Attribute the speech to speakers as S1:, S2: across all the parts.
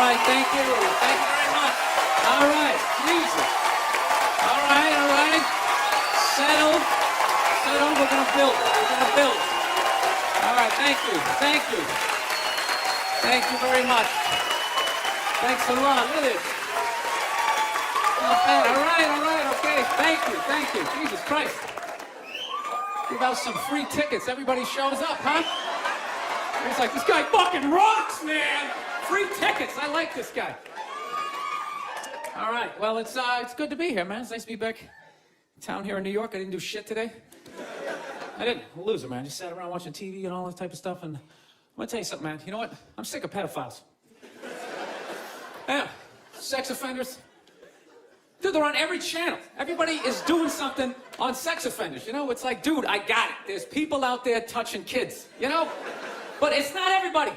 S1: right, thank you. Thank you very much. All right, Jesus. All right. Settle. We're going to build. All right, thank you. Thank you very much. Thanks a lot. Look at this. Not bad. All right, okay. Thank you. Jesus Christ. Give out some free tickets. Everybody shows up, huh? It's like, this guy fucking rocks, man. Free tickets. I like this guy. All right. Well, it's good to be here, man. It's nice to be back in town here in New York. I didn't do shit today. I didn't. I'm a loser, man. Just sat around watching TV and all this type of stuff. And I'm gonna tell you something, man. You know what? I'm sick of pedophiles. Yeah. Sex offenders. Dude, they're on every channel. Everybody is doing something on sex offenders. You know, it's like, dude, I got it. There's people out there touching kids, you know? But it's not everybody.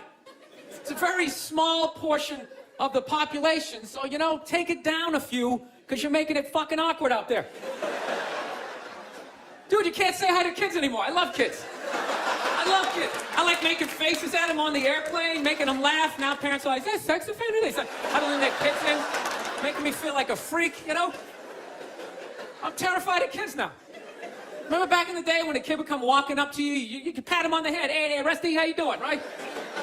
S1: It's a very small portion of the population. So, you know, take it down a few, because you're making it fucking awkward out there. Dude, you can't say hi to kids anymore. I love kids. I like making faces at them on the airplane, making them laugh. Now parents are like, is that sex offender? They start huddling their kids in, making me feel like a freak, you know? I'm terrified of kids now. Remember back in the day when a kid would come walking up to you, you could pat him on the head. Hey, Rusty, how you doing, right?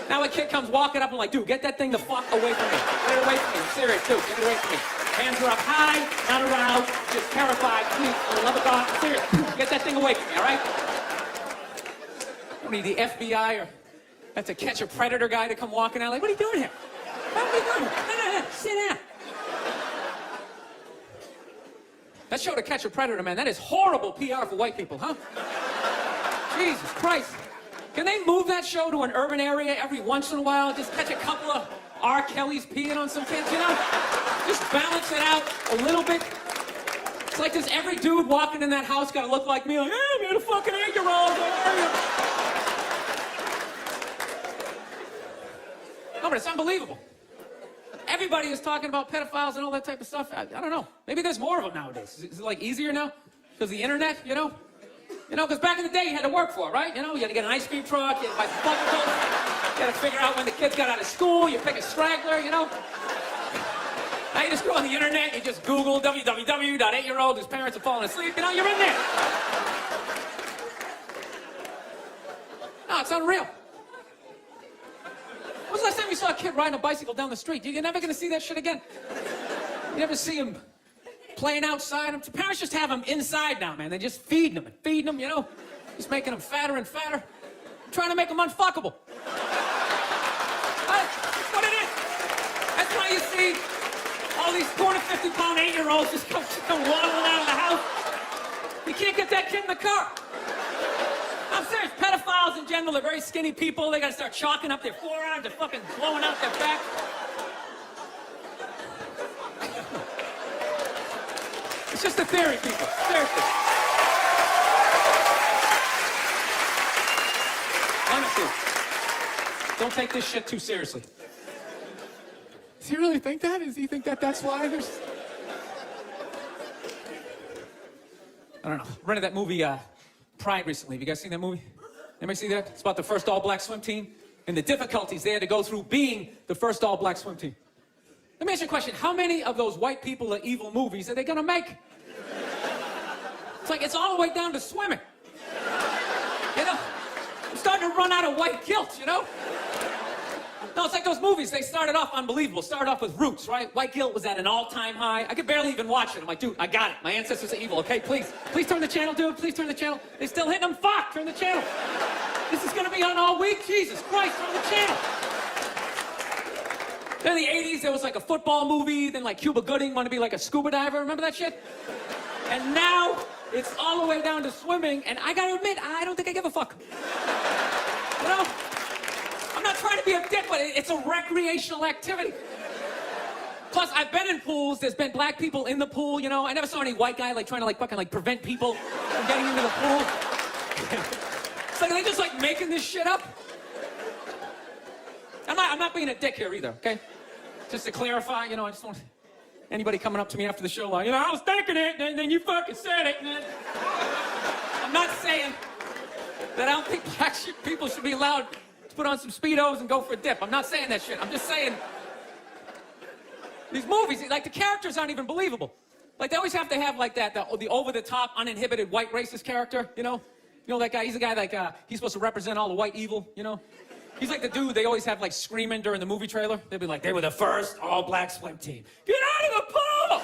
S1: Now a kid comes walking up and like, dude, get that thing the fuck away from me. Get it away from me. I'm serious, dude. Get it away from me. Hands are up high, not aroused, just terrified. Please, for the love of God, I'm serious. Get that thing away from me, all right? Don't need the FBI or have to catch a predator guy to come walking out. Like, what are you doing here? What are you doing here? No, sit down. That show, To Catch a Predator, man, that is horrible PR for white people, huh? Jesus Christ. Can they move that show to an urban area every once in a while? Just catch a couple of R. Kelly's peeing on some kids, you know? Just balance it out a little bit. It's like, does every dude walking in that house gotta look like me? Like, hey, I'm a fucking 8-year-old. Where are you? No, but it's unbelievable. Everybody is talking about pedophiles and all that type of stuff. I don't know. Maybe there's more of them nowadays. Is it like easier now? Because the internet, you know? You know, because back in the day you had to work for it, right? You know, you had to get an ice cream truck, you had to buy some buckets, you had to figure out when the kids got out of school, you pick a straggler, you know? Now you just go on the internet, you just Google www.8-year-old whose parents are falling asleep, you know, you're in there. No, it's unreal. When was the last time you saw a kid riding a bicycle down the street? You're never going to see that shit again. You never see him playing outside. Parents just have them inside now, man. They just feeding them, you know? Just making them fatter and fatter. Trying to make them unfuckable. That's what it is. That's why you see all these 40, 50-pound 8-year-olds just come waddling out of the house. You can't get that kid in the car. I'm serious. Pedophiles in general are very skinny people. They gotta start chalking up their forearms. They're fucking blowing out their back. It's just a theory, people. Seriously. Honestly. Don't take this shit too seriously. Does he really think that? Does he think that that's why there's... I don't know. Rented that movie, Pride recently. Have you guys seen that movie? Anybody see that? It's about the first all-black swim team and the difficulties they had to go through being the first all-black swim team. Let me ask you a question. How many of those white people are evil movies are they gonna make? It's like, it's all the way down to swimming. You know? I'm starting to run out of white guilt, you know? No, it's like those movies. They started off unbelievable. Started off with Roots, right? White guilt was at an all-time high. I could barely even watch it. I'm like, dude, I got it. My ancestors are evil, okay? Please turn the channel, dude. Please turn the channel. They still hitting them. Fuck, turn the channel. This is gonna be on all week. Jesus Christ, turn the channel. Then in the 80s, there was like a football movie. Then like Cuba Gooding wanted to be like a scuba diver. Remember that shit? And now it's all the way down to swimming. And I gotta admit, I don't think I give a fuck. You know? I'm not trying to be a dick, but it's a recreational activity. Plus, I've been in pools. There's been black people in the pool, you know. I never saw any white guy like trying to like fucking like prevent people from getting into the pool. It's like, are they just like making this shit up? I'm not being a dick here either, okay? Just to clarify, you know, I just want anybody coming up to me after the show like, you know, I was thinking it, and then you fucking said it. And I'm not saying that I don't think black people should be allowed to put on some Speedos and go for a dip. I'm not saying that shit. I'm just saying These movies, like the characters aren't even believable. Like they always have to have like that, the over-the-top, uninhibited white racist character, you know? You know that guy, he's a guy like, he's supposed to represent all the white evil, you know? He's like the dude they always have like screaming during the movie trailer. They'd be like, they were the first all-black swim team. Get out of the pool!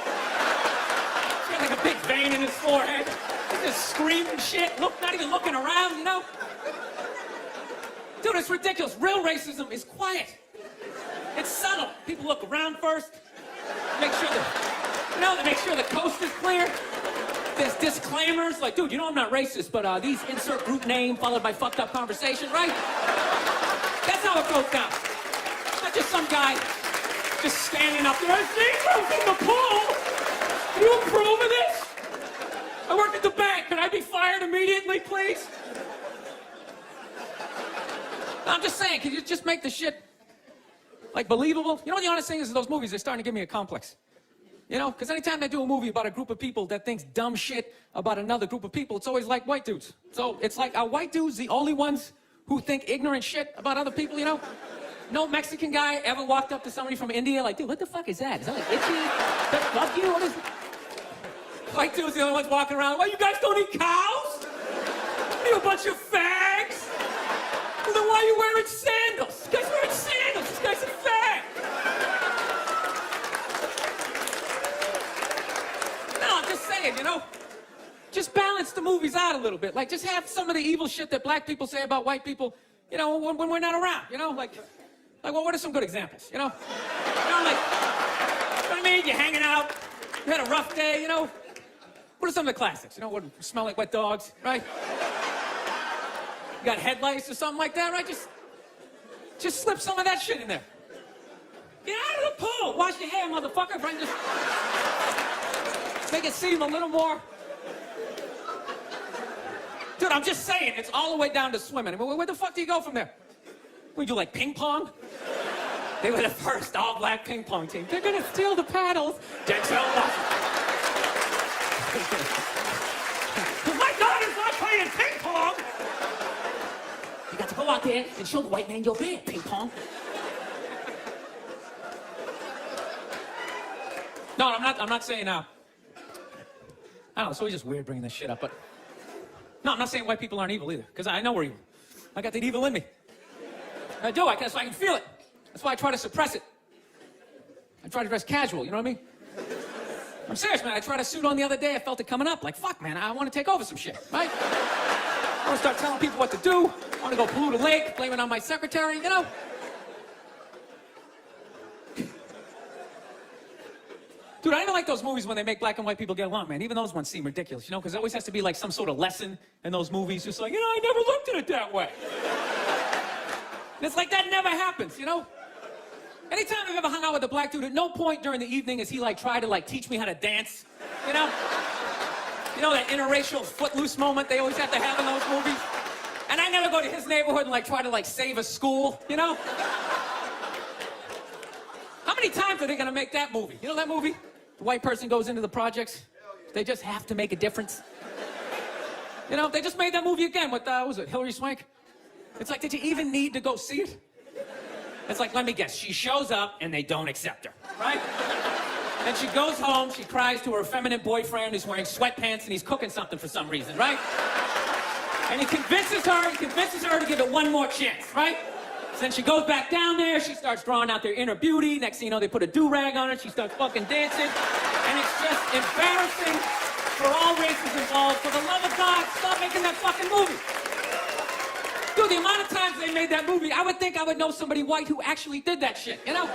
S1: He's got like a big vein in his forehead. He's just screaming shit, not even looking around, you know? Dude, it's ridiculous. Real racism is quiet. It's subtle. People look around first, make sure they make sure the coast is clear. There's disclaimers like, dude, you know I'm not racist, but these insert group name followed by fucked up conversation, right? That's how it goes down. Not just some guy just standing up there. I see in the pool. Do you approve of this? I work at the bank. Can I be fired immediately, please? I'm just saying, can you just make the shit like believable? You know what the honest thing is, those movies, they're starting to give me a complex. You know, because anytime they do a movie about a group of people that thinks dumb shit about another group of people, it's always like white dudes. So it's like, are white dudes the only ones who think ignorant shit about other people, you know? No Mexican guy ever walked up to somebody from India like, dude, what the fuck is that? Is that like itchy? Fuck you? What is it? White dudes the only ones walking around, well, you guys don't eat cows? What are you, a bunch of fags? Well, then why are you wearing sandals? This guy's wearing sandals. This guy's a fag. No, I'm just saying, you know, just balance the movies out a little bit. Like, just have some of the evil shit that black people say about white people, you know, when we're not around, you know? Like, well, what are some good examples, you know? You know, like, you know what I mean? You're hanging out, you had a rough day, you know? What are some of the classics? You know, what smell like wet dogs, right? You got headlights or something like that, right? Just slip some of that shit in there. Get out of the pool. Wash your hair, motherfucker, right? Just make it seem a little more. Dude, I'm just saying, it's all the way down to swimming. I mean, where the fuck do you go from there? We do like ping pong? They were the first all-black ping pong team. They're gonna steal the paddles. Denzel Washington. My daughter's not playing ping pong. You got to go out there and show the white man you're bad, ping pong. No, I'm not saying, I don't know, it's always just weird bringing this shit up, but no, I'm not saying white people aren't evil either, because I know we're evil. I got that evil in me. I do, that's why I can feel it. That's why I try to suppress it. I try to dress casual, you know what I mean? I'm serious, man. I tried a suit on the other day. I felt it coming up. Like, fuck, man, I want to take over some shit, right? I want to start telling people what to do. I want to go pollute a lake, blame it on my secretary, you know? Dude, I even like those movies when they make black and white people get along, man. Even those ones seem ridiculous, you know? Because there always has to be like some sort of lesson in those movies. Just like, you know, I never looked at it that way. And it's like that never happens, you know? Anytime I've ever hung out with a black dude, at no point during the evening has he like tried to like teach me how to dance, you know? You know that interracial footloose moment they always have to have in those movies? And I never go to his neighborhood and like try to like save a school, you know? How many times are they gonna make that movie? You know that movie? The white person goes into the projects. They just have to make a difference. You know, they just made that movie again with, what was it, Hilary Swank? It's like, did you even need to go see it? It's like, let me guess, she shows up and they don't accept her, right? And she goes home, she cries to her effeminate boyfriend who's wearing sweatpants and he's cooking something for some reason, right? And he convinces her to give it one more chance, right? So then she goes back down there, she starts drawing out their inner beauty. Next thing you know, they put a do-rag on her, she starts fucking dancing. And it's just embarrassing for all races involved. For the love of God, stop making that fucking movie. Dude, the amount of times they made that movie, I would think I would know somebody white who actually did that shit, you know?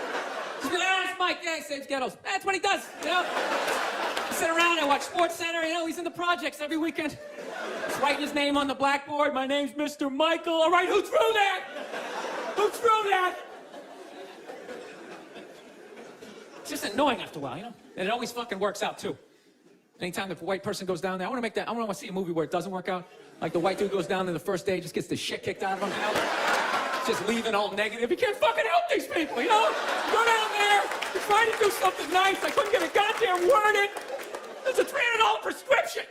S1: Just be like, oh, it's Mike, yeah, he saves ghettos. That's what he does, you know? I sit around, I watch Sports Center, you know, he's in the projects every weekend. He's writing his name on the blackboard, my name's Mr. Michael. All right, who threw that? Who threw that? It's just annoying after a while, you know? And it always fucking works out, too. Anytime the white person goes down there, I want to see a movie where it doesn't work out. Like the white dude goes down there the first day, just gets the shit kicked out of him, you know? Just leaving all negative. You can't fucking help these people, you know? Go down there, you're trying to do something nice. I couldn't get a goddamn word in. There's a $300 prescription.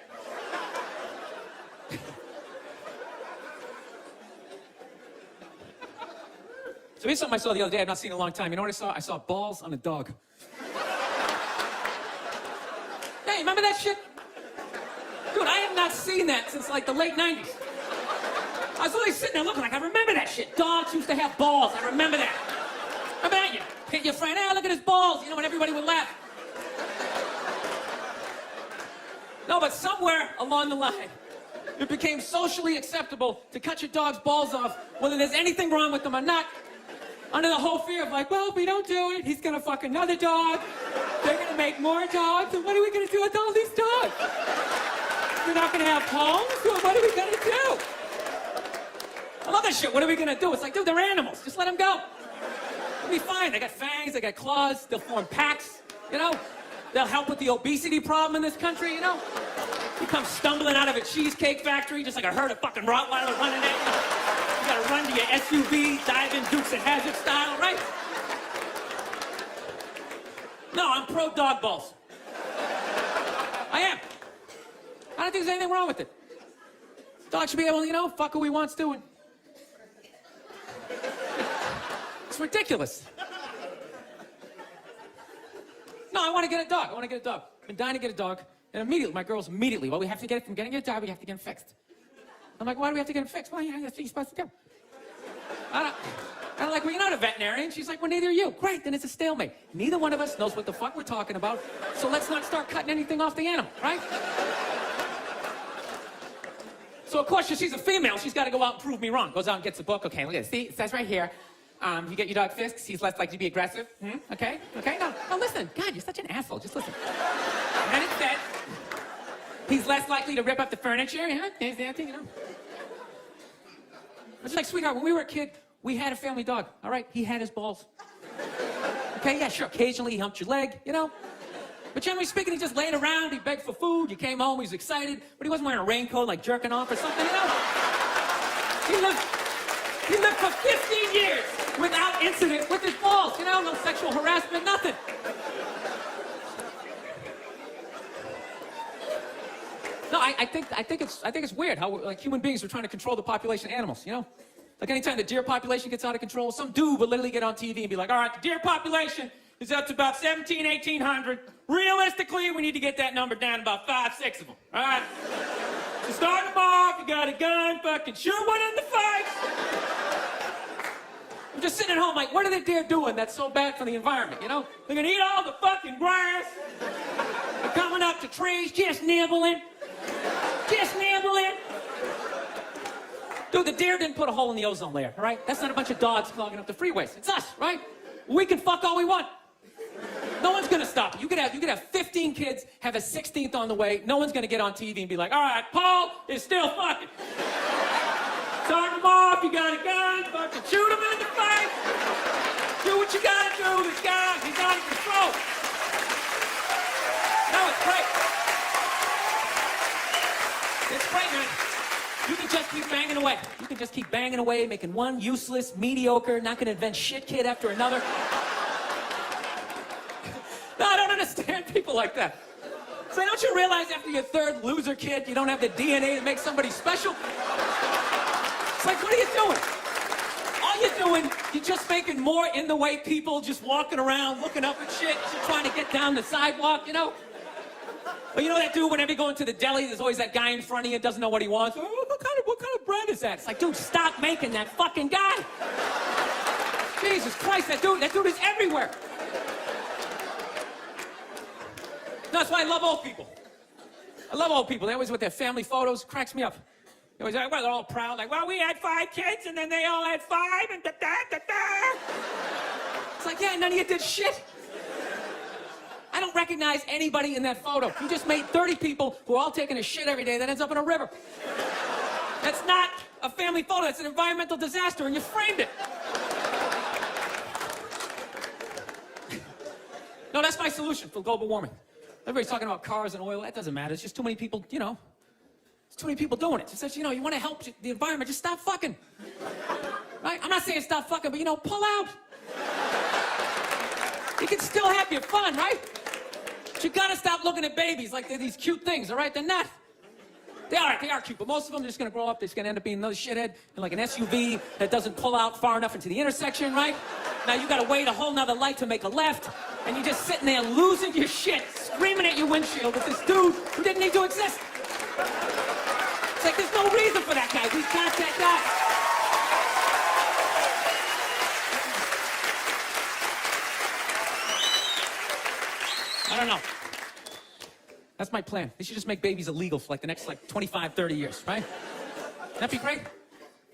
S1: So here's something I saw the other day I've not seen in a long time. You know what I saw? I saw balls on a dog. Right? Remember that shit? Dude, I have not seen that since like the late 90s. I was always sitting there looking like, I remember that shit. Dogs used to have balls. I remember that. Remember that? You hit your friend, hey, look at his balls. You know, and everybody would laugh. No, but somewhere along the line, it became socially acceptable to cut your dog's balls off, whether there's anything wrong with them or not, under the whole fear of like, well, if we don't do it, he's gonna fuck another dog. They're gonna make more dogs, and what are we gonna do with all these dogs? We're not gonna have homes? Well, what are we gonna do? I love that shit. What are we gonna do? It's like, dude, they're animals. Just let them go. They'll be fine. They got fangs, they got claws, they'll form packs, you know? They'll help with the obesity problem in this country, you know? You come stumbling out of a cheesecake factory just like a herd of fucking Rottweiler running at you. You gotta run to your SUV, dive in Dukes of Hazzard style, right? No, I'm pro dog balls. I am. I don't think there's anything wrong with it. Dog should be able to, you know, fuck who he wants to. And it's ridiculous. No, I want to get a dog. I've been dying to get a dog. And immediately, my girls immediately, well, we have to get it from getting a dog, we have to get him fixed. I'm like, why do we have to get him fixed? Well, yeah, that's what you're supposed to do. I'm like, well, you're not a veterinarian. She's like, well, neither are you. Great, then it's a stalemate. Neither one of us knows what the fuck we're talking about, so let's not start cutting anything off the animal, right? So, of course, she's a female. She's got to go out and prove me wrong. Goes out and gets a book. Okay, look at this. See, it says right here, you get your dog fixed, he's less likely to be aggressive. Okay? No, listen. God, you're such an asshole. Just listen. And then it says, he's less likely to rip up the furniture. Yeah, there's that thing, you know. It's like, sweetheart, when we were a kid, we had a family dog, all right? He had his balls. Okay, yeah, sure. Occasionally, he humped your leg, you know? But generally speaking, he just laid around, he begged for food, you came home, he was excited, but he wasn't wearing a raincoat, like jerking off or something, you know? He lived for 15 years without incident with his balls, you know? No sexual harassment, nothing. No, I think it's weird how like human beings are trying to control the population of animals, you know? Like anytime the deer population gets out of control, some dude would literally get on TV and be like, all right, the deer population is up to about 1,800. Realistically, we need to get that number down to about 5, 6 of them, all right? So start them off, you got a gun, fucking shoot one in the face. I'm just sitting at home like, what are the deer doing that's so bad for the environment, you know? They're gonna eat all the fucking grass. They're coming up to trees, just nibbling. Dude, the deer didn't put a hole in the ozone layer, all right? That's not a bunch of dogs clogging up the freeways. It's us, right? We can fuck all we want. No one's gonna stop it. You could have 15 kids, have a 16th on the way. No one's gonna get on TV and be like, all right, Paul is still fucking. Start him off, you got a gun, fucking shoot him in the face. Do what you gotta do, this guy, he's out of control. No, it's great. It's great, man. You can just keep banging away. You can just keep banging away, making one useless, mediocre, not gonna invent shit kid after another. No, I don't understand people like that. So don't you realize after your third loser kid, you don't have the DNA to make somebody special? It's like, what are you doing? All you're doing, you're just making more in the way people just walking around, looking up at shit, just trying to get down the sidewalk, you know? But you know that dude, whenever you go into the deli, there's always that guy in front of you that doesn't know what he wants. Oh, what kind of bread is that? It's like, dude, stop making that fucking guy. Jesus Christ, that dude is everywhere. No, that's why I love old people. I love old people. They always with their family photos, cracks me up. They always like, well, they're all proud, like, well, we had 5 kids, and then they all had 5, and da-da-da-da. It's like, yeah, none of you did shit. I don't recognize anybody in that photo. You just made 30 people who are all taking a shit every day that ends up in a river. That's not a family photo. That's an environmental disaster, and you framed it. No, that's my solution for global warming. Everybody's talking about cars and oil. That doesn't matter. It's just too many people, you know. There's too many people doing it. It's just, you know, you want to help the environment, just stop fucking. Right? I'm not saying stop fucking, but, you know, pull out. You can still have your fun, right? But you gotta stop looking at babies like they're these cute things, all right? They're not. They are cute, but most of them are just gonna grow up, they're just gonna end up being another shithead in like an SUV that doesn't pull out far enough into the intersection, right? Now you gotta wait a whole nother light to make a left, and you're just sitting there losing your shit, screaming at your windshield with this dude who didn't need to exist. It's like there's no reason for that guy. We got that guy. I don't know. That's my plan. They should just make babies illegal for like the next 25, 30 years, right? That'd be great.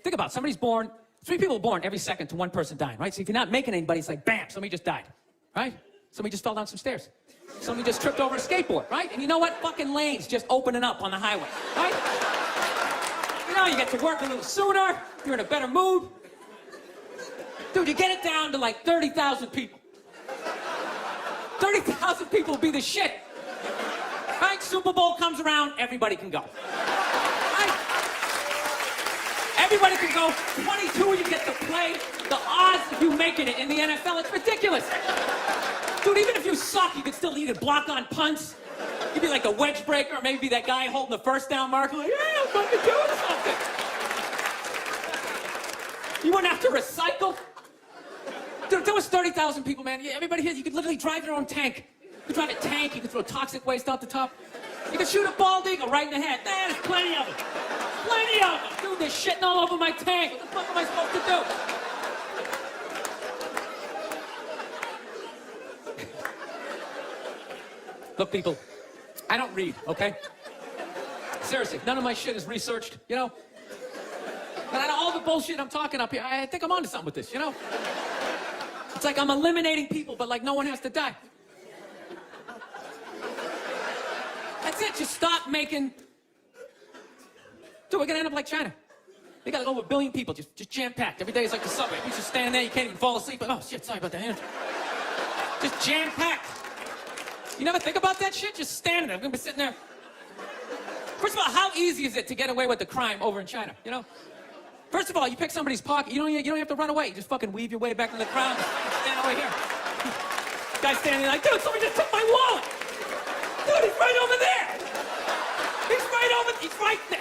S1: Think about it. Somebody's born, 3 people are born every second to 1 person dying, right? So if you're not making anybody, it's like, bam, somebody just died, right? Somebody just fell down some stairs. Somebody just tripped over a skateboard, right? And you know what? Fucking lanes just opening up on the highway, right? You know, you get to work a little sooner. You're in a better mood. Dude, you get it down to like 30,000 people. 30,000 people will be the shit. Right? Super Bowl comes around, everybody can go. Right? Everybody can go. 22, you get to play. The odds of you making it in the NFL, it's ridiculous. Dude, even if you suck, you could still either block on punts. You'd be like a wedge breaker, or maybe be that guy holding the first down marker, like, yeah, I'm fucking doing something. You wouldn't have to recycle. Dude, there was 30,000 people, man. Everybody here, you could literally drive your own tank. You could drive a tank, you could throw toxic waste out the top. You could shoot a bald eagle right in the head. Man, there's plenty of them. Plenty of them. Dude, they're shitting all over my tank. What the fuck am I supposed to do? Look, people, I don't read, okay? Seriously, none of my shit is researched, you know? But out of all the bullshit I'm talking up here, I think I'm onto something with this, you know? It's like I'm eliminating people, but like no one has to die. That's it, just stop making... Dude, we're gonna end up like China. They got over 1 billion people, just jam-packed. Every day is like the subway. You just stand there, you can't even fall asleep. Oh, shit, sorry about that. Just jam-packed. You never think about that shit? Just standing there. I'm gonna be sitting there. First of all, how easy is it to get away with the crime over in China, you know? First of all, you pick somebody's pocket, you don't have to run away. You just fucking weave your way back in the crowd. Stand over here. Guy's standing there like, dude, somebody just took my wallet. Dude, he's right over there. He's right there.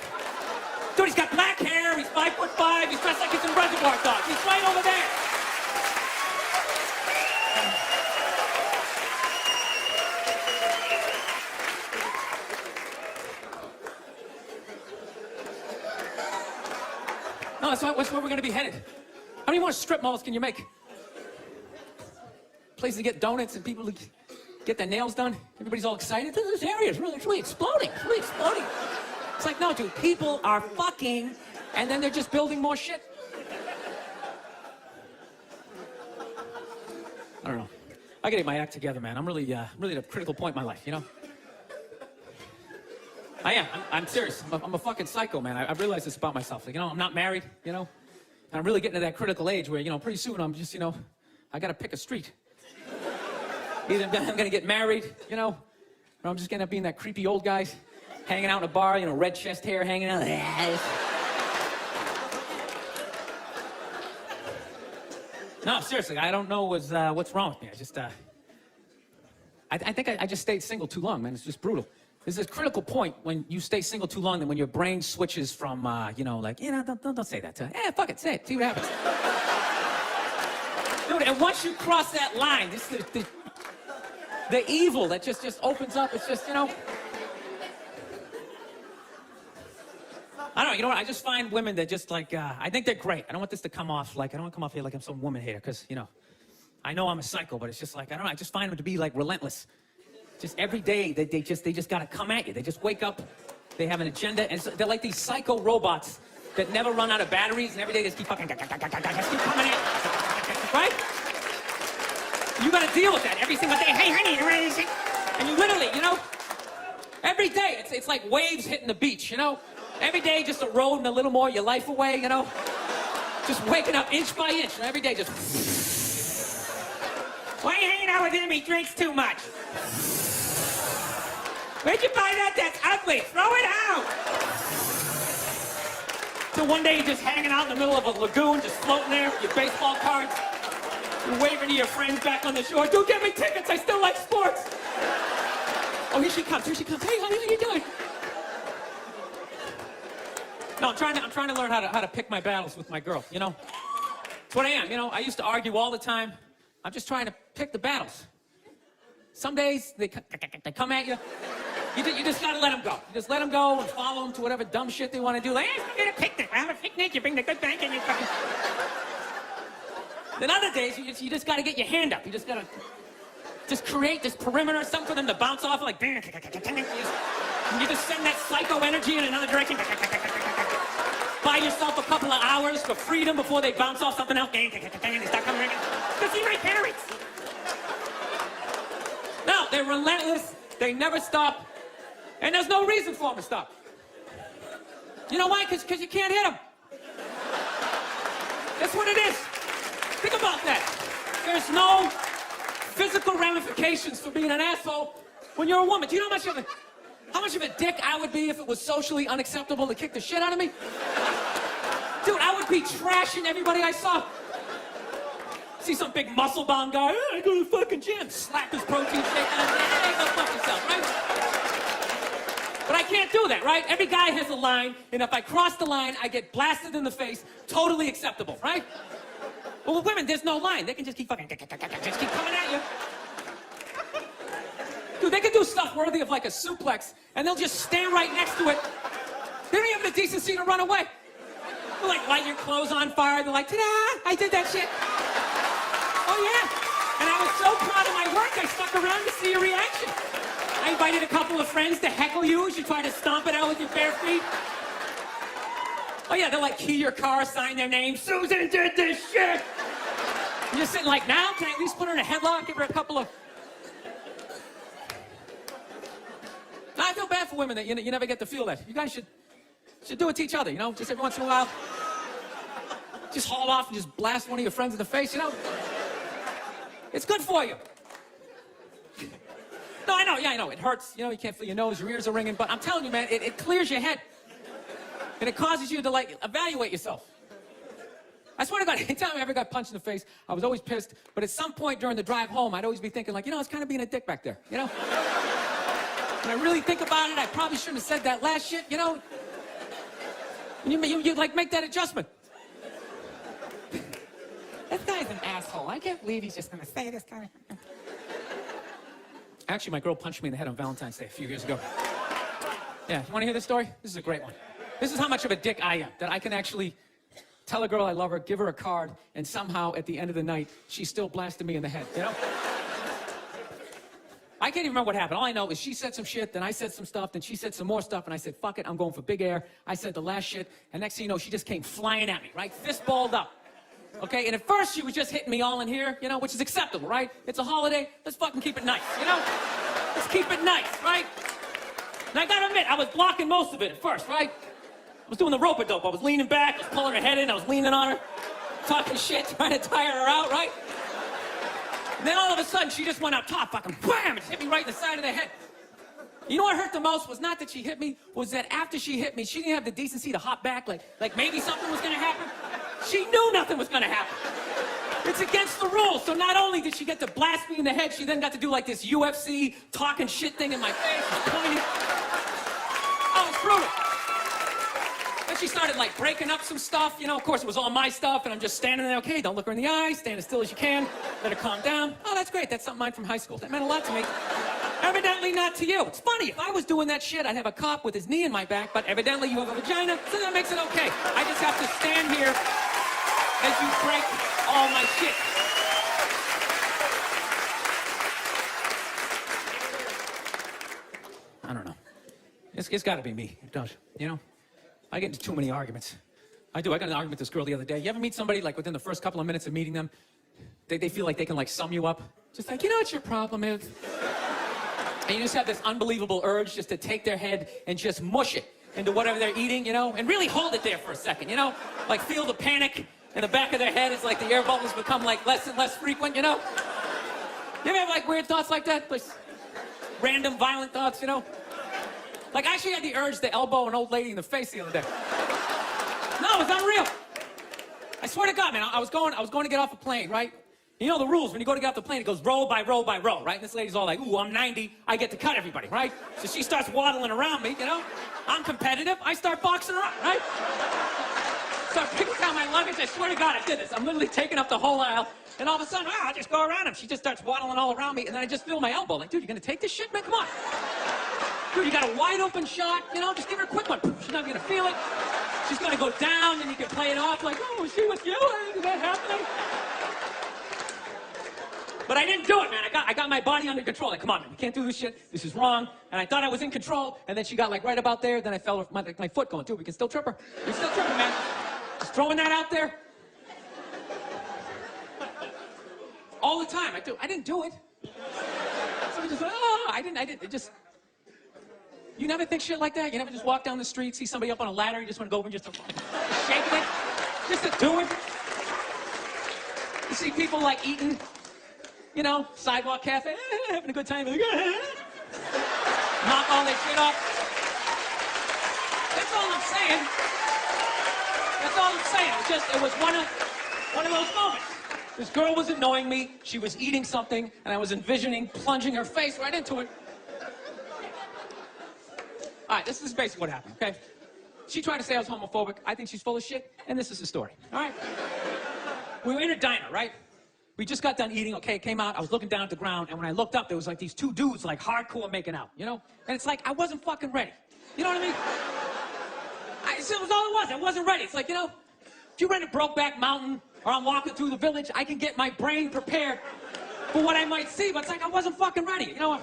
S1: Dude, he's got black hair, he's 5'5", he's dressed like he's in Reservoir Dogs. He's right over there. No, that's where we're gonna be headed. How many more strip malls can you make? Places to get donuts and people to get their nails done. Everybody's all excited. This area is really exploding. It's really exploding. It's like, no, dude, people are fucking, and then they're just building more shit. I don't know. I gotta get my act together, man. I'm really at a critical point in my life, you know? I am. I'm serious. I'm a fucking psycho, man. I realize this about myself. Like, you know, I'm not married, you know? And I'm really getting to that critical age where, you know, pretty soon I'm just, you know, I gotta pick a street. Either I'm gonna get married, you know, or I'm just gonna be in that creepy old guy hanging out in a bar, you know, red chest hair hanging out. No, seriously, I don't know what's wrong with me. I just, I think I just stayed single too long, man. It's just brutal. There's this critical point when you stay single too long, then when your brain switches from, you know, like, you know, don't say that to her. Fuck it, say it, see what happens. Dude, and once you cross that line, this the evil that just opens up. It's just, you know. I don't know, you know what? I just find women that just like, I think they're great. I don't want this to come off like, I don't want to come off here like I'm some woman hater, because, you know, I know I'm a psycho, but it's just like, I don't know, I just find them to be like relentless. Just every day, they just gotta come at you. They just wake up, they have an agenda, and so they're like these psycho robots that never run out of batteries, and every day they just keep fucking, just keep coming in, right? You gotta deal with that every single day. Hey, honey, you ready to see? And you literally, you know, every day, it's like waves hitting the beach, you know? Every day, just eroding a little more your life away, you know? Just waking up inch by inch, and every day just... Why are you hanging out with him? He drinks too much. Where'd you buy that? That's ugly. Throw it out. So one day you're just hanging out in the middle of a lagoon, just floating there with your baseball cards. You're waving to your friends back on the shore. Dude, get me tickets. I still like sports. Oh, here she comes. Here she comes. Hey, honey, how you doing? No, I'm trying to learn how to pick my battles with my girl, you know? That's what I am, you know? I used to argue all the time. I'm just trying to pick the battles. Some days, they come at you. You just gotta let them go. You just let them go and follow them to whatever dumb shit they want to do. Like, hey, we're gonna picnic. We're having a picnic. You bring the good bank and you fucking... Then other days, you just gotta get your hand up. You just gotta just create this perimeter, something for them to bounce off like... You just send that psycho energy in another direction. Buy yourself a couple of hours for freedom before they bounce off something else. They start coming again. Go see my parents. No, they're relentless. They never stop. And there's no reason for them to stop. You know why? Because you can't hit them. That's what it is. Think about that. There's no physical ramifications for being an asshole when you're a woman. Do you know how much of a dick I would be if it was socially unacceptable to kick the shit out of me? Dude, I would be trashing everybody I saw. See some big muscle-bound guy, hey, I go to the fucking gym, slap his protein shake, and hey, go fuck yourself, right? But I can't do that, right? Every guy has a line, and if I cross the line, I get blasted in the face, totally acceptable, right? But with women, there's no line. They can just keep fucking, just keep coming at you. Dude, they can do stuff worthy of like a suplex, and they'll just stand right next to it. They don't even have the decency to run away. They'll like light your clothes on fire. They're like, ta-da, I did that shit. Oh yeah, and I was so proud of my work, I stuck around to see your reaction. I invited a couple of friends to heckle you as you try to stomp it out with your bare feet. Oh yeah, they'll like key your car, sign their name, Susan did this shit. And you're sitting like, now, can I at least put her in a headlock, give her a couple of... Now, I feel bad for women that you never get to feel that. You guys should do it to each other, you know, just every once in a while. Just haul off and just blast one of your friends in the face, you know? It's good for you. No, I know, yeah, I know. It hurts, you know, you can't feel your nose, your ears are ringing, but I'm telling you, man, it clears your head. And it causes you to, like, evaluate yourself. I swear to God, anytime I ever got punched in the face, I was always pissed, but at some point during the drive home, I'd always be thinking, like, you know, I was kind of being a dick back there, you know? When I really think about it, I probably shouldn't have said that last shit, you know? You like, make that adjustment. This guy's an asshole. I can't believe he's just gonna say this kind of... Actually, my girl punched me in the head on Valentine's Day a few years ago. Yeah, you wanna hear this story? This is a great one. This is how much of a dick I am, that I can actually tell a girl I love her, give her a card, and somehow at the end of the night, she still blasted me in the head, you know? I can't even remember what happened. All I know is she said some shit, then I said some stuff, then she said some more stuff, and I said, fuck it, I'm going for big air. I said the last shit, and next thing you know, she just came flying at me, right? Fist balled up. Okay, and at first she was just hitting me all in here, you know, which is acceptable, right? It's a holiday, let's fucking keep it nice, you know? Let's keep it nice, right? And I gotta admit, I was blocking most of it at first, right? I was doing the rope-a-dope. I was leaning back, I was pulling her head in, I was leaning on her, talking shit, trying to tire her out, right? And then all of a sudden, she just went up top, fucking wham, and hit me right in the side of the head. You know what hurt the most was not that she hit me, was that after she hit me, she didn't have the decency to hop back, like maybe something was gonna happen. She knew nothing was gonna happen. It's against the rules. So not only did she get to blast me in the head, she then got to do like this UFC talking shit thing in my face, pointing. Oh, it's brutal. Then she started like breaking up some stuff. You know, of course it was all my stuff, and I'm just standing there, okay, don't look her in the eye, stand as still as you can, let her calm down. Oh, that's great, that's something mine from high school. That meant a lot to me. Evidently not to you. It's funny, if I was doing that shit, I'd have a cop with his knee in my back, but evidently you have a vagina, so that makes it okay. I just have to stand here as you break all my shit. I don't know. It's gotta be me. It does, you know? I get into too many arguments. I do. I got an argument with this girl the other day. You ever meet somebody, like, within the first couple of minutes of meeting them, they feel like they can, like, sum you up? Just like, you know what your problem is? And you just have this unbelievable urge just to take their head and just mush it into whatever they're eating, you know? And really hold it there for a second, you know? Like, feel the panic in the back of their head. It's like the air bubbles become, like, less and less frequent, you know? You ever have, like, weird thoughts like that? Like, random, violent thoughts, you know? Like, I actually had the urge to elbow an old lady in the face the other day. No, it was unreal. I swear to God, man, I was going to get off a plane, right? You know the rules. When you go to get off the plane, it goes row by row by row, right? And this lady's all like, ooh, I'm 90. I get to cut everybody, right? So she starts waddling around me, you know? I'm competitive. I start boxing around, right? So I pick down my luggage. I swear to God, I did this. I'm literally taking up the whole aisle. And all of a sudden, I just go around him. She just starts waddling all around me. And then I just feel my elbow. Like, dude, you going to take this shit, man? Come on. Dude, you got a wide open shot. You know, just give her a quick one. She's not going to feel it. She's going to go down, and you can play it off like, oh, is she with you? Is that happening? But I didn't do it, man. I got my body under control. Like, come on, man, you can't do this shit. This is wrong. And I thought I was in control. And then she got like right about there. Then I fell off my foot going, dude, we can still trip her. We can still trip her, man. Just throwing that out there. All the time. I didn't do it. Somebody just went, oh, I didn't. It just. You never think shit like that? You never just walk down the street, see somebody up on a ladder, you just want to go over and just shake it? Just to do it? You see people like eating, you know, sidewalk cafe, having a good time. Like, knock all that shit off. That's all I'm saying. That's all I'm saying. It was one of those moments. This girl was annoying me. She was eating something, and I was envisioning plunging her face right into it. All right, this is basically what happened, okay? She tried to say I was homophobic. I think she's full of shit, and this is the story, all right? We were in a diner, right? We just got done eating, okay, it came out, I was looking down at the ground, and when I looked up, there was like these two dudes, like hardcore making out, you know? And it's like, I wasn't fucking ready. You know what I mean? It was all it was, I wasn't ready. It's like, you know, if you rent a Brokeback Mountain, or I'm walking through the village, I can get my brain prepared for what I might see, but it's like I wasn't fucking ready, you know?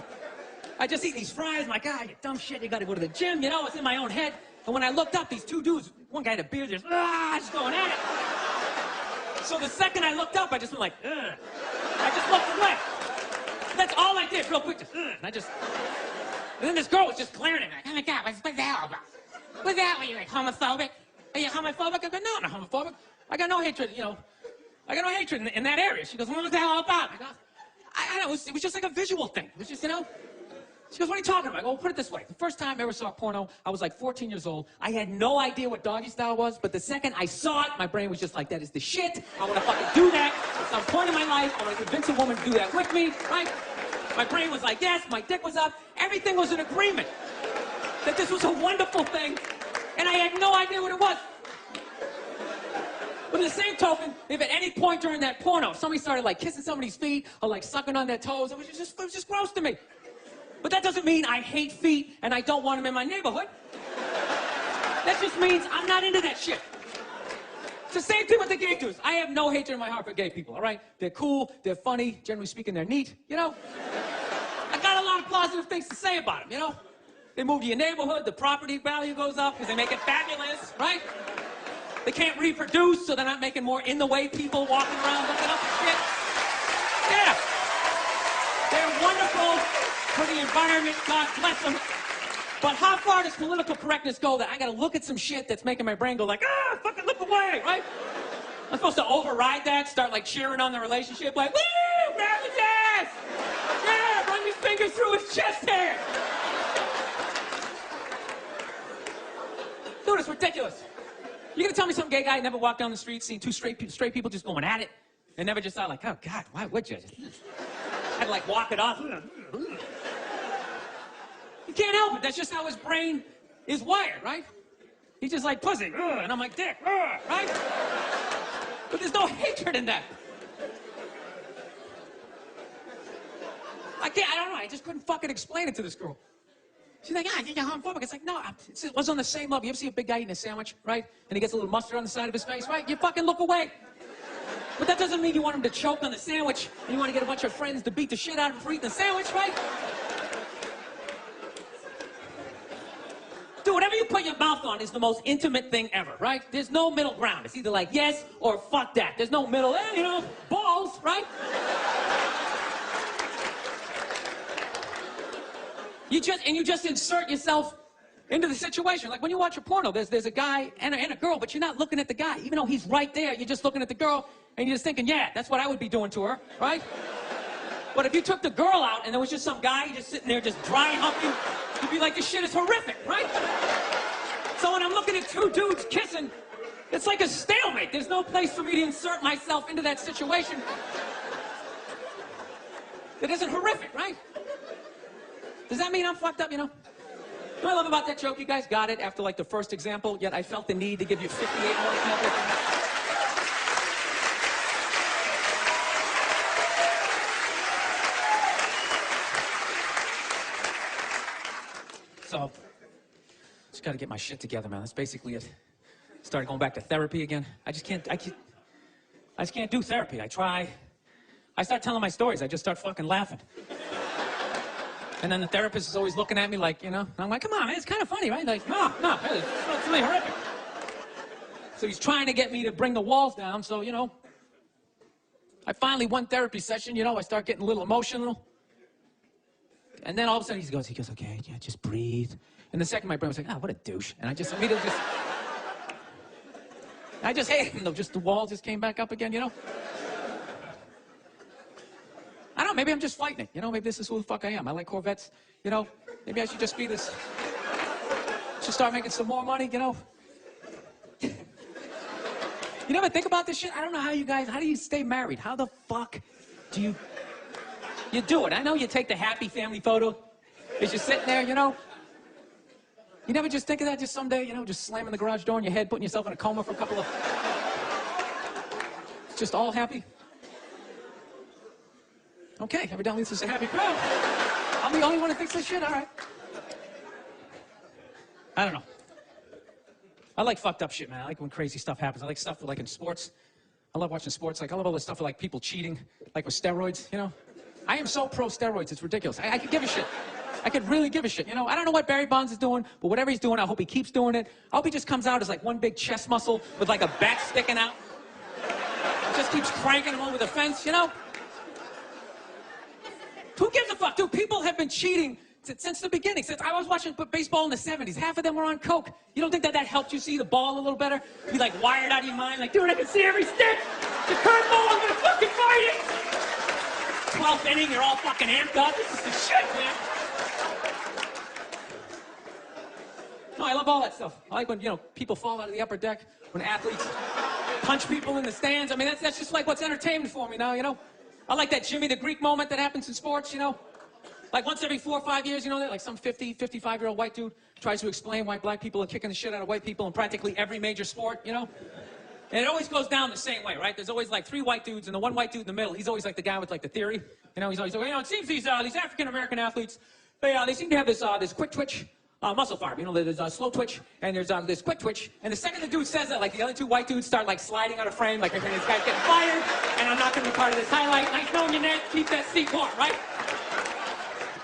S1: I just eat these fries, my God, you dumb shit, you gotta go to the gym, you know, it's in my own head. And when I looked up, these two dudes, one guy had a beard, just going at it. So the second I looked up, I just went like, ugh. I just looked away. That's all I did, real quick, just, ugh. And then this girl was just glaring at me, like, oh my God, what's that all about? What's that, are you like homophobic? Are you homophobic? I go, no, I'm not homophobic. I got no hatred, you know. I got no hatred in that area. She goes, well, what's that all about? I go, I don't know, it was just like a visual thing. It was just, you know. She goes, what are you talking about? I go, well, put it this way. The first time I ever saw porno, I was like 14 years old. I had no idea what doggy style was, but the second I saw it, my brain was just like, that is the shit. I want to fucking do that. At some point in my life, I want to convince a woman to do that with me, right? My brain was like, yes, my dick was up. Everything was in agreement. That this was a wonderful thing, and I had no idea what it was. But in the same token, if at any point during that porno, somebody started like kissing somebody's feet or like sucking on their toes, it was just gross to me. But that doesn't mean I hate feet and I don't want them in my neighborhood. That just means I'm not into that shit. It's the same thing with the gay dudes. I have no hatred in my heart for gay people, all right? They're cool, they're funny, generally speaking, they're neat, you know? I got a lot of positive things to say about them, you know? They move to your neighborhood, the property value goes up because they make it fabulous, right? They can't reproduce, so they're not making more in-the-way people walking around looking up at shit. Yeah. They're wonderful for the environment, God bless them. But how far does political correctness go that I gotta look at some shit that's making my brain go like, fucking look away, right? I'm supposed to override that, start like cheering on the relationship, like, woo, grab his ass! Yeah, run your fingers through his chest hair! Dude, it's ridiculous. You're gonna tell me some gay guy never walked down the street, seen two straight people just going at it, and never just thought like, oh God, why would you? Had to like walk it off. You can't help it. That's just how his brain is wired, right? He's just like pussy, and I'm like dick, right? But there's no hatred in that. I don't know. I just couldn't fucking explain it to this girl. She's like, I think you're homophobic. It's like, no, it was on the same level. You ever see a big guy eating a sandwich, right? And he gets a little mustard on the side of his face, right? You fucking look away. But that doesn't mean you want him to choke on the sandwich and you want to get a bunch of friends to beat the shit out of him for eating the sandwich, right? Dude, whatever you put your mouth on is the most intimate thing ever, right? There's no middle ground. It's either like yes or fuck that. There's no middle, you know, balls, right? You just insert yourself into the situation. Like when you watch a porno, there's a guy and a girl, but you're not looking at the guy. Even though he's right there, you're just looking at the girl, and you're just thinking, yeah, that's what I would be doing to her, right? But if you took the girl out and there was just some guy just sitting there just dry humping, you'd be like, this shit is horrific, right? So when I'm looking at two dudes kissing, it's like a stalemate. There's no place for me to insert myself into that situation. That isn't horrific, right? Does that mean I'm fucked up, you know? What I love about that joke, you guys got it after like the first example, yet I felt the need to give you 58 more examples. So, just gotta get my shit together, man. That's basically it. Started going back to therapy again. I just can't do therapy. I try. I start telling my stories. I just start fucking laughing. And then the therapist is always looking at me like, you know, and I'm like, come on, man, it's kind of funny, right? Like, no, it's really horrific. So he's trying to get me to bring the walls down, so, you know, I finally, one therapy session, you know, I start getting a little emotional. And then all of a sudden he goes, okay, yeah, just breathe. And the second my brain was like, what a douche. And I just immediately I just hate him, though. Just the wall just came back up again, you know? I don't know, maybe I'm just fighting it. You know, maybe this is who the fuck I am. I like Corvettes, you know? Maybe I should just be this. Should start making some more money, you know? You never think about this shit? I don't know how do you stay married? How the fuck do you do it? I know you take the happy family photo as you're sitting there, you know? You never just think of that just someday, you know, just slamming the garage door in your head, putting yourself in a coma for a couple of... Just all happy? Okay, evidently this is a happy crowd. I'm the only one who thinks this shit? All right. I don't know. I like fucked up shit, man. I like when crazy stuff happens. I like stuff like in sports. I love watching sports. Like, I love all this stuff like people cheating, like with steroids, you know? I am so pro steroids, it's ridiculous. I could give a shit. I could really give a shit, you know? I don't know what Barry Bonds is doing, but whatever he's doing, I hope he keeps doing it. I hope he just comes out as like one big chest muscle with like a bat sticking out. Just keeps cranking him over the fence, you know? Who gives a fuck? Dude, people have been cheating since the beginning. Since I was watching baseball in the 70s, half of them were on coke. You don't think that helped you see the ball a little better? Be like wired out of your mind, like, dude, I can see every stick. The curveball, I'm gonna fucking fight it. 12th inning, you're all fucking amped up. This is the shit, man. No, I love all that stuff. I like when, you know, people fall out of the upper deck, when athletes punch people in the stands. I mean, that's just like what's entertainment for me now, you know? I like that Jimmy the Greek moment that happens in sports, you know? Like once every 4 or 5 years, you know, like some 50, 55-year-old white dude tries to explain why black people are kicking the shit out of white people in practically every major sport, you know? And it always goes down the same way, right? There's always like 3 white dudes, and the one white dude in the middle, he's always like the guy with like the theory. You know, he's always like, you know, it seems these African-American athletes, they seem to have this quick twitch muscle fiber. You know, there's slow twitch, and there's this quick twitch. And the second the dude says that, like the other 2 white dudes start like sliding out of frame, like, okay, this guy's getting fired, and I'm not gonna be part of this highlight. Nice knowing you, Ned. Keep that seat warm, right?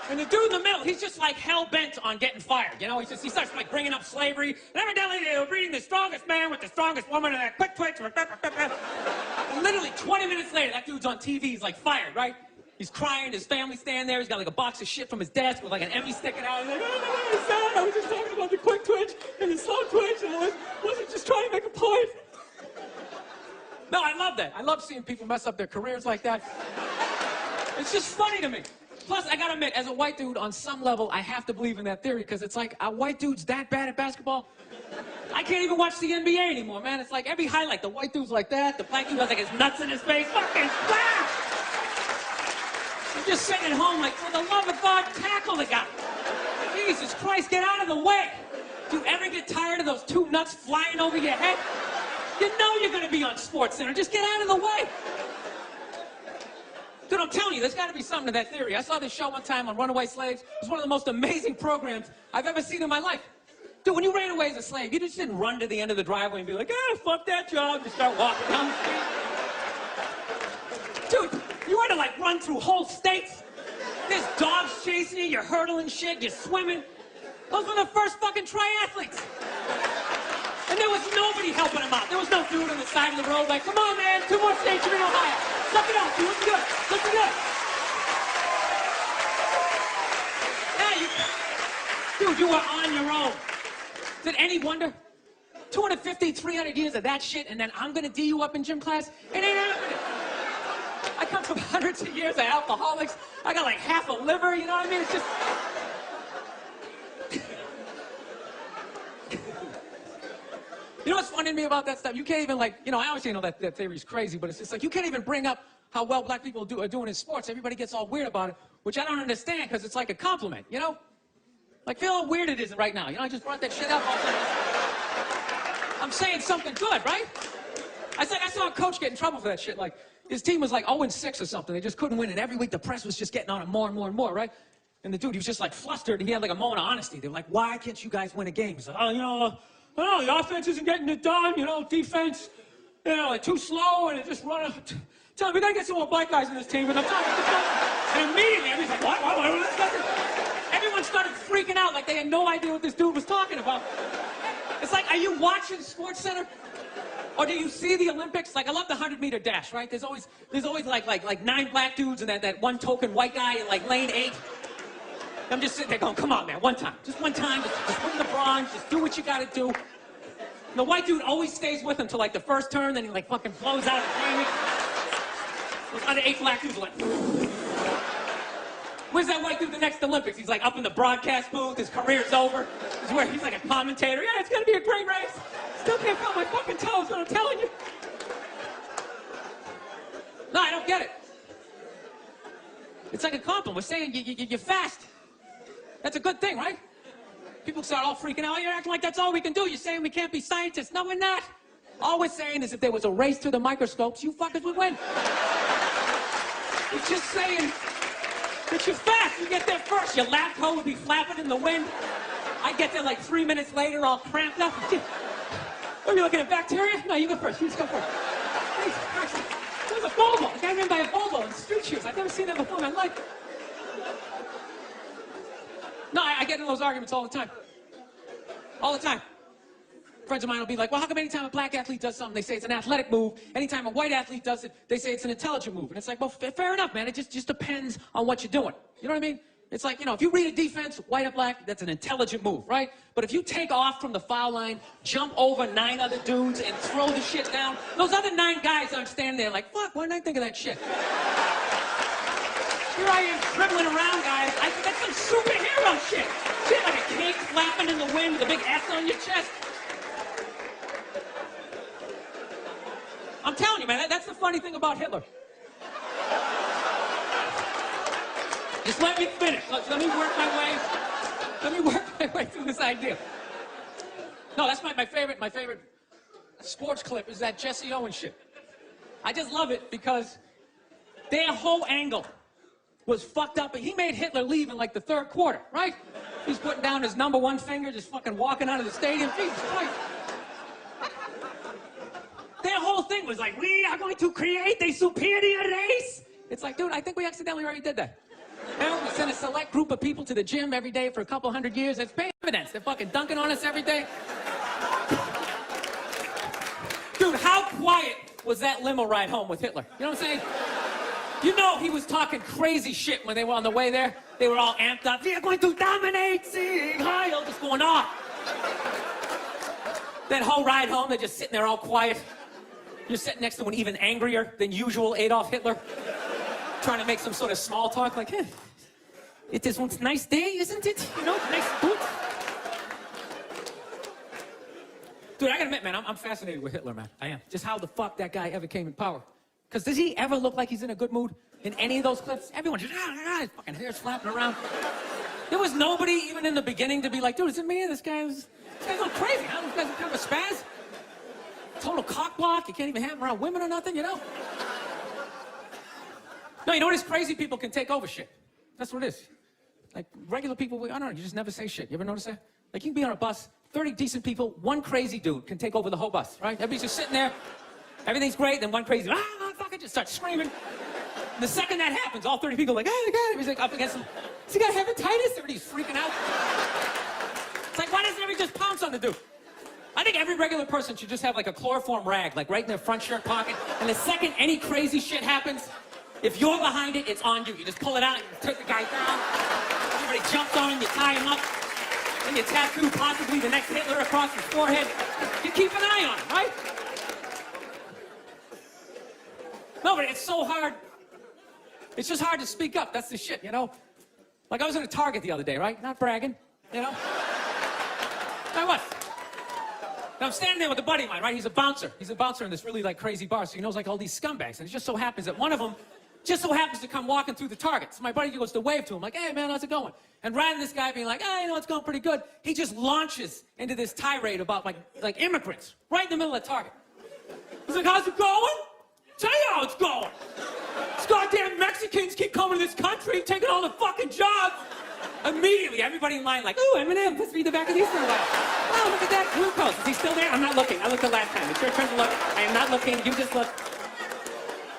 S1: And the dude in the middle, he's just like hell-bent on getting fired. You know, he starts like bringing up slavery. And evidently they were breeding the strongest man with the strongest woman and that quick twitch. And literally 20 minutes later, that dude's on TV, he's like fired, right? He's crying, his family's standing there, he's got like a box of shit from his desk with like an Emmy sticking out. He's like, oh, no, sad. I was just talking about the quick twitch and the slow twitch, and I wasn't just trying to make a point. No, I love that. I love seeing people mess up their careers like that. It's just funny to me. Plus, I gotta admit, as a white dude, on some level, I have to believe in that theory, because it's like, a white dude's that bad at basketball? I can't even watch the NBA anymore, man. It's like every highlight, the white dude's like that, the black dude has like his nuts in his face, fucking blah! I'm just sitting at home like, for the love of God, tackle the guy. Jesus Christ, get out of the way. Do you ever get tired of those 2 nuts flying over your head? You know you're gonna be on SportsCenter, just get out of the way. Dude, I'm telling you, there's got to be something to that theory. I saw this show one time on runaway slaves. It was one of the most amazing programs I've ever seen in my life. Dude, when you ran away as a slave, you just didn't run to the end of the driveway and be like, fuck that job, and start walking down the street. Dude, you had to like run through whole states. There's dogs chasing you, you're hurdling shit, you're swimming. Those were the first fucking triathletes. And there was nobody helping them out. There was no dude on the side of the road like, come on, man, 2 more states, you're in Ohio. Suck it up, you're looking good. Looking good. Yeah, dude, you were on your own. Is it any wonder? 250, 300 years of that shit, and then I'm gonna D you up in gym class? It ain't happening. I come from hundreds of years of alcoholics. I got like half a liver, you know what I mean? It's just... You know what's funny to me about that stuff? You can't even like, you know, I always say, you know, that theory's crazy, but it's just like, you can't even bring up how well black people are doing in sports, everybody gets all weird about it, which I don't understand because it's like a compliment, you know? Like, feel how weird it is right now. You know, I just brought that shit up all the time. I'm saying something good, right? I saw a coach get in trouble for that shit. Like, his team was like 0-6 or something. They just couldn't win. And every week the press was just getting on him more and more and more, right? And the dude, he was just like flustered. He had like a moment of honesty. They were like, why can't you guys win a game? He's like, oh, you know, the offense isn't getting it done. You know, defense, you know, like too slow and it just running. Tell me, we gotta get some more black guys in this team. And I'm telling you, and immediately everybody's like, what? Everyone started freaking out like they had no idea what this dude was talking about. It's like, are you watching SportsCenter? Or do you see the Olympics? Like, I love the 100-meter dash, right? There's always like 9 black dudes and that one token white guy in like lane 8. I'm just sitting there going, come on, man, one time. Just one time, just win the bronze, just do what you gotta do. And the white dude always stays with him till like the first turn, then he like fucking blows out the timing. Those other 8 black dudes are like, where's that white dude the next Olympics? He's like up in the broadcast booth, his career's over. He's like a commentator. Yeah, it's gonna be a great race. Still can't feel my fucking toes, what I'm telling you. No, I don't get it. It's like a compliment. We're saying you're fast. That's a good thing, right? People start all freaking out. You're acting like that's all we can do. You're saying we can't be scientists. No, we're not. All we're saying is if there was a race to the microscopes, you fuckers would win. We're just saying that you're fast. You get there first. Your lab coat would be flapping in the wind. I get there like 3 minutes later, all cramped up. Are you looking at bacteria? No, you go first. You just go first. Jesus Christ. There's a Volvo. A guy ran by a Volvo in street shoes. I've never seen that before in my life. No, I get in those arguments all the time. All the time. Friends of mine will be like, well, how come anytime a black athlete does something, they say it's an athletic move. Anytime a white athlete does it, they say it's an intelligent move. And it's like, well, fair enough, man. It just depends on what you're doing. You know what I mean? It's like, you know, if you read a defense, white or black, that's an intelligent move, right? But if you take off from the foul line, jump over 9 other dudes, and throw the shit down, those other 9 guys aren't standing there like, fuck, why didn't I think of that shit? Here I am dribbling around, guys. That's some superhero shit. Shit like a cake flapping in the wind with a big S on your chest. I'm telling you, man, that's the funny thing about Hitler. Just let me finish. Let me work my way through this idea. No, that's my favorite sports clip is that Jesse Owens shit. I just love it because their whole angle was fucked up, and he made Hitler leave in like the 3rd quarter, right? He's putting down his number 1 finger, just fucking walking out of the stadium. Jesus Christ. Their whole thing was like, we are going to create a superior race. It's like, dude, I think we accidentally already did that. Now we send a select group of people to the gym every day for a couple hundred years. It's paying dividends. They're fucking dunking on us every day. Dude, how quiet was that limo ride home with Hitler? You know what I'm saying? You know he was talking crazy shit when they were on the way there. They were all amped up. We are going to dominate, Sieg Heil, just going off. That whole ride home, they're just sitting there all quiet. You're sitting next to an even angrier than usual Adolf Hitler, trying to make some sort of small talk, like, hey, it is one nice day, isn't it? You know, nice boot. Dude, I gotta admit, man, I'm fascinated with Hitler, man. I am. Just how the fuck that guy ever came in power. Because does he ever look like he's in a good mood in any of those clips? Everyone just, his fucking hair's flapping around. There was nobody even in the beginning to be like, dude, is it me? This guy's going crazy. Huh? This guy's kind of a spaz. Total cockblock. You can't even have him around women or nothing, you know? No, you know what is crazy? People can take over shit. That's what it is. Like, regular people, I don't know, you just never say shit. You ever notice that? Like, you can be on a bus, 30 decent people, one crazy dude can take over the whole bus, right? Everybody's just sitting there, everything's great, then one crazy, motherfucker, just starts screaming. And the second that happens, all 30 people are like, oh, God, he's like up against him. Has he got hepatitis? Everybody's freaking out. It's like, why doesn't everybody just pounce on the dude? I think every regular person should just have like a chloroform rag, like right in their front shirt pocket, and the second any crazy shit happens, if you're behind it, it's on you. You just pull it out, you take the guy down, everybody jumps on him, you tie him up, and you tattoo possibly the next Hitler across his forehead. You keep an eye on him, right? No, but it's so hard. It's just hard to speak up. That's the shit, you know? Like, I was in a Target the other day, right? Not bragging, you know? I was. And I'm standing there with a buddy of mine, right? He's a bouncer. He's a bouncer in this really like crazy bar, so he knows like all these scumbags. And it just so happens that one of them just so happens to come walking through the Target. So my buddy goes to wave to him, like, hey man, how's it going? And rather than this guy being like, hey, you know, it's going pretty good, he just launches into this tirade about like immigrants, right in the middle of Target. He's like, how's it going? Tell you how it's going. These goddamn Mexicans keep coming to this country, taking all the fucking jobs. Immediately, everybody in line like, ooh, Eminem, let's read the back of these for a while. Oh, look at that glucose. Is he still there? I'm not looking. I looked the last time. It's your turn to look. I am not looking. You just look.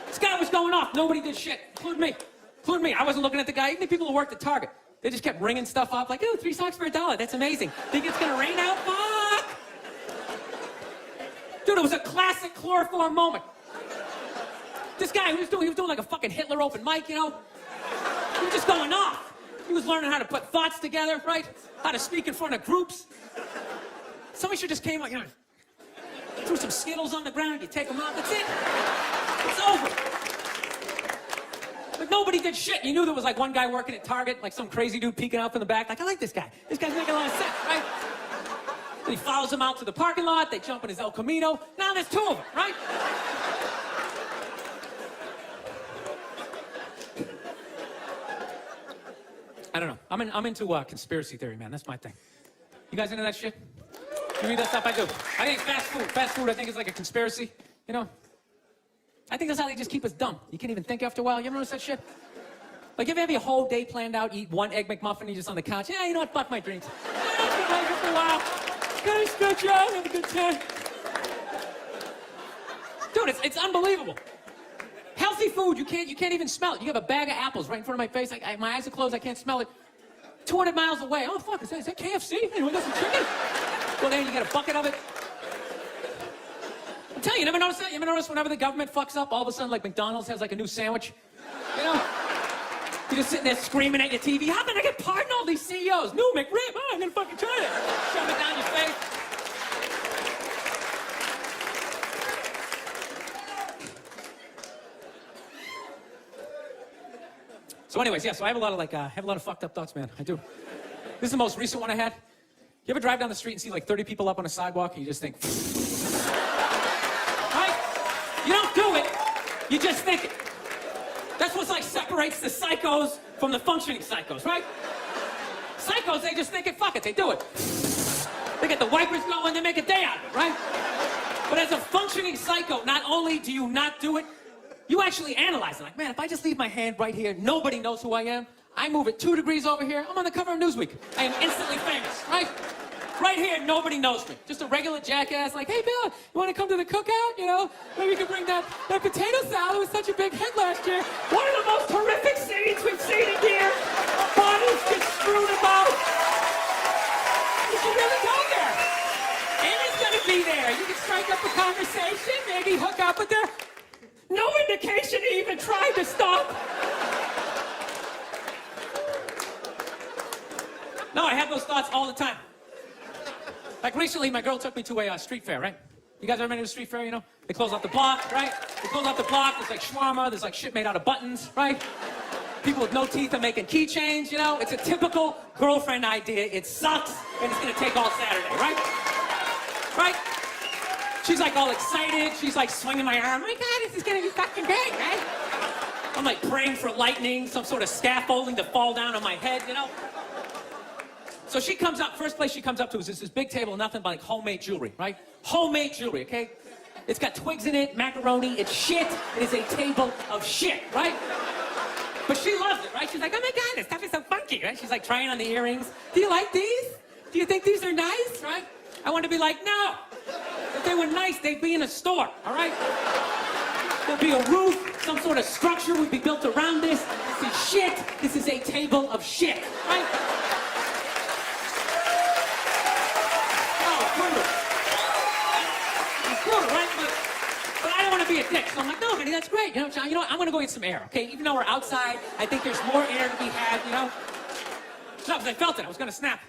S1: This guy was going off. Nobody did shit, including me. Including me. I wasn't looking at the guy. Even the people who worked at Target. They just kept ringing stuff up like, ooh, 3 socks for $1. That's amazing. Think it's gonna rain out? Fuck! Dude, it was a classic chloroform moment. This guy, he was doing like a fucking Hitler open mic, you know? He was just going off. He was learning how to put thoughts together, right? How to speak in front of groups. Somebody should just came out, you know, threw some Skittles on the ground, you take them out, that's it. It's over. But nobody did shit. You knew there was like one guy working at Target, like some crazy dude peeking out from the back, like, I like this guy. This guy's making a lot of sense, right? And he follows him out to the parking lot, they jump in his El Camino. Now there's 2 of them, right? I don't know. I'm into conspiracy theory, man. That's my thing. You guys into that shit? You read that stuff? I do. I think fast food. Fast food, I think, is like a conspiracy. You know? I think that's how they just keep us dumb. You can't even think after a while. You ever notice that shit? Like, you ever have your whole day planned out, eat 1 Egg McMuffin, and you're just on the couch? Yeah, you know what? Fuck my dreams. Yeah, for a while. Gotta stretch out, have a good time. Dude, it's unbelievable. Healthy food, you can't even smell it. You have a bag of apples right in front of my face. My eyes are closed, I can't smell it. 200 miles away. Oh, fuck, is that KFC? Hey, we got some chicken? Well, then you get a bucket of it. I'm telling you, you never notice that? You ever notice whenever the government fucks up, all of a sudden, like, McDonald's has, like, a new sandwich? You know? You're just sitting there screaming at your TV. How can I get pardoned all these CEOs? New McRib. Oh, I'm gonna fucking try it. Shove it down your face. So anyways, yeah, so I have a lot of fucked up thoughts, man. I do. This is the most recent one I had. You ever drive down the street and see like 30 people up on a sidewalk and you just think, right? You don't do it, you just think it. That's what like separates the psychos from the functioning psychos, right? Psychos, they just think it, fuck it, they do it. They get the wipers going, they make a day out of it, right? But as a functioning psycho, not only do you not do it, you actually analyze it. Like, man, if I just leave my hand right here, nobody knows who I am. I move it 2 degrees over here, I'm on the cover of Newsweek. I am instantly famous, right? Right here, nobody knows me. Just a regular jackass like, hey, Bill, you want to come to the cookout? You know, maybe we can bring that potato salad. It was such a big hit last year. One of the most horrific scenes we've seen in years. Bottles get strewn about. You should really go there. Amy's going to be there. You can strike up a conversation, maybe hook up with her. No indication he even tried to stop. No, I have those thoughts all the time. Like recently, my girl took me to a street fair, right? You guys ever been to a street fair, you know? They close off the block, right? They close off the block, there's like shawarma, there's like shit made out of buttons, right? People with no teeth are making keychains, you know? It's a typical girlfriend idea. It sucks, and it's gonna take all Saturday, right? Right? She's like all excited. She's like swinging my arm. Oh my God, this is gonna be fucking great, right? I'm like praying for lightning, some sort of scaffolding to fall down on my head, you know? So she comes up, first place she comes up to is this big table, nothing but like homemade jewelry, right? Homemade jewelry, okay? It's got twigs in it, macaroni, it's shit. It is a table of shit, right? But she loves it, right? She's like, oh my God, this stuff is so funky, right? She's like trying on the earrings. Do you like these? Do you think these are nice, right? I want to be like, no. If they were nice, they'd be in a store, all right? There'd be a roof, some sort of structure would be built around this. This is shit. This is a table of shit, right? Right? But I don't want to be a dick, so I'm like, no, honey, that's great. You know, John, you know what? I'm going to go get some air, okay? Even though we're outside, I think there's more air to be had, you know? No, because I felt it. I was going to snap.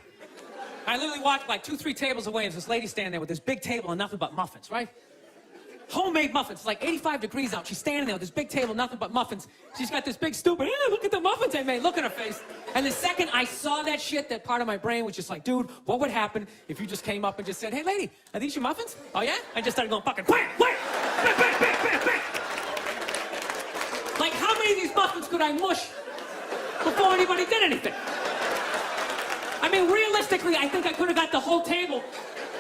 S1: I literally walked like 2-3 tables away, and there's this lady standing there with this big table and nothing but muffins, right? homemade muffins. It's like 85 degrees out. She's standing there with this big table, nothing but muffins. She's got this big stupid, look at the muffins I made. Look at her face. And the second I saw that shit, that part of my brain was just like, dude, what would happen if you just came up and just said, hey, lady, are these your muffins? Oh, yeah? I just started going fucking bang, bang, bang, bang, bang, bang, bang. Like, how many of these muffins could I mush before anybody did anything? I mean, realistically, I think I could have got the whole table.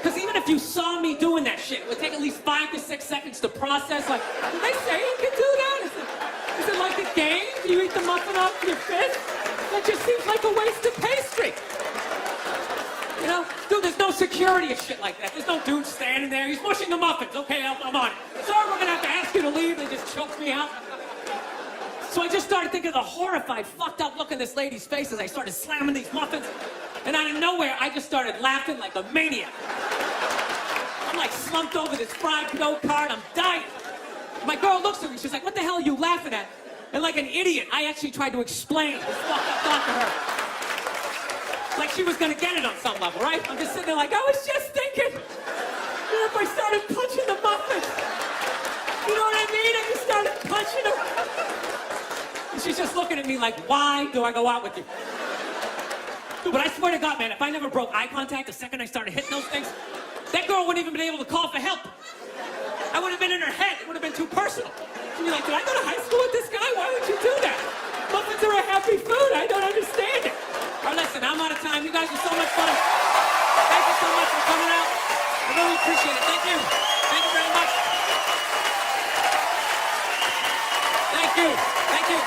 S1: Because even if you saw me doing that shit, it would take at least 5 to 6 seconds to process. Like, did they say you can do that? Is it like a game? Do you eat the muffin off your fist? That just seems like a waste of pastry. You know? Dude, there's no security of shit like that. There's no dude standing there. He's mushing the muffins. Okay, I'm on it. Sorry, we're going to have to ask you to leave. They just choked me out. So I just started thinking of the horrified, fucked up look in this lady's face as I started slamming these muffins. And out of nowhere, I just started laughing like a maniac. I'm like slumped over this fried dough cart. I'm dying. My girl looks at me. She's like, what the hell are you laughing at? And like an idiot, I actually tried to explain this fucked up thought to her. Like she was going to get it on some level, right? I'm just sitting there like, I was just thinking, if I started punching the muffins? You know what I mean? I just started punching them. And she's just looking at me like, why do I go out with you? Dude, but I swear to God, man, if I never broke eye contact the second I started hitting those things, that girl wouldn't even been able to call for help. I would have been in her head. It would have been too personal. She'd be like, did I go to high school with this guy? Why would you do that? Muffins are a happy food. I don't understand it. All right, listen, I'm out of time. You guys are so much fun. Thank you so much for coming out. I really appreciate it. Thank you. Thank you very much. Thank you. Thank you.